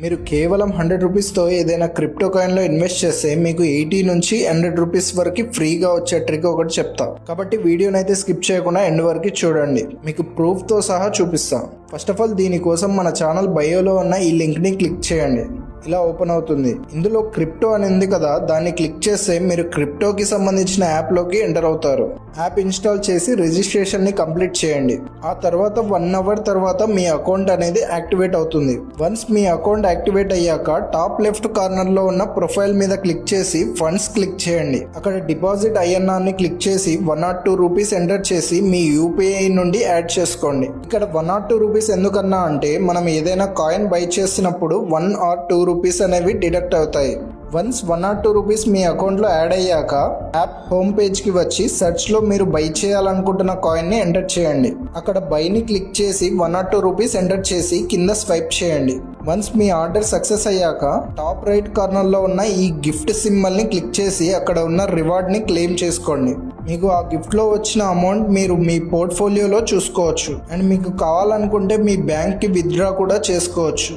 మీరు కేవలం 100 రూపీస్తో ఏదైనా క్రిప్టో కాయిన్లో ఇన్వెస్ట్ చేస్తే మీకు 80 నుంచి 100 రూపీస్ వరకు ఫ్రీగా వచ్చే ట్రిక్ ఒకటి చెప్తా. కాబట్టి వీడియోని అయితే స్కిప్ చేయకుండా ఎండ్ వరకు చూడండి, మీకు ప్రూఫ్తో సహా చూపిస్తా. ఫస్ట్ ఆఫ్ ఆల్ దీనికోసం మన ఛానల్ బయోలో ఉన్న ఈ లింక్ని క్లిక్ చేయండి. ఇలా ఓపెన్ అవుతుంది. ఇందులో క్రిప్టో అని ఉంది కదా, దాన్ని క్లిక్ చేస్తే మీరు క్రిప్టోకి సంబంధించిన యాప్లోకి ఎంటర్ అవుతారు. యాప్ ఇన్స్టాల్ చేసి రిజిస్ట్రేషన్ని కంప్లీట్ చేయండి. ఆ తర్వాత 1 అవర్ తర్వాత మీ అకౌంట్ అనేది యాక్టివేట్ అవుతుంది. వన్స్ మీ అకౌంట్ యాక్టివేట్ అయ్యాక టాప్ లెఫ్ట్ కార్నర్లో ఉన్న ప్రొఫైల్ మీద క్లిక్ చేసి ఫండ్స్ క్లిక్ చేయండి. అక్కడ డిపాజిట్ అయ్యన్నాన్ని క్లిక్ చేసి 1 or 2 రూపీస్ ఎంటర్ చేసి మీ యూపీఐ నుండి యాడ్ చేసుకోండి. ఇక్కడ 1 or 2 రూపీస్ ఎందుకన్నా అంటే మనం ఏదైనా కాయిన్ బై చేసినప్పుడు 1 or 2 రూపీస్ అనేవి డిడక్ట్ అవుతాయి. వన్స్ 1 or 2 రూపీస్ మీ అకౌంట్లో యాడ్ అయ్యాక యాప్ హోమ్ పేజ్కి వచ్చి సెర్చ్లో మీరు బై చేయాలనుకుంటున్న కాయిన్ని ఎంటర్ చేయండి. అక్కడ బైని క్లిక్ చేసి 1 or 2 రూపీస్ ఎంటర్ చేసి కింద స్వైప్ చేయండి. వన్స్ మీ ఆర్డర్ సక్సెస్ అయ్యాక టాప్ రైట్ కార్నర్లో ఉన్న ఈ గిఫ్ట్ సింబల్ని క్లిక్ చేసి అక్కడ ఉన్న రివార్డ్ని క్లెయిమ్ చేసుకోండి. మీకు ఆ గిఫ్ట్లో వచ్చిన అమౌంట్ మీరు మీ పోర్ట్ఫోలియోలో చూసుకోవచ్చు అండ్ మీకు కావాలనుకుంటే మీ బ్యాంక్కి విత్డ్రా కూడా చేసుకోవచ్చు.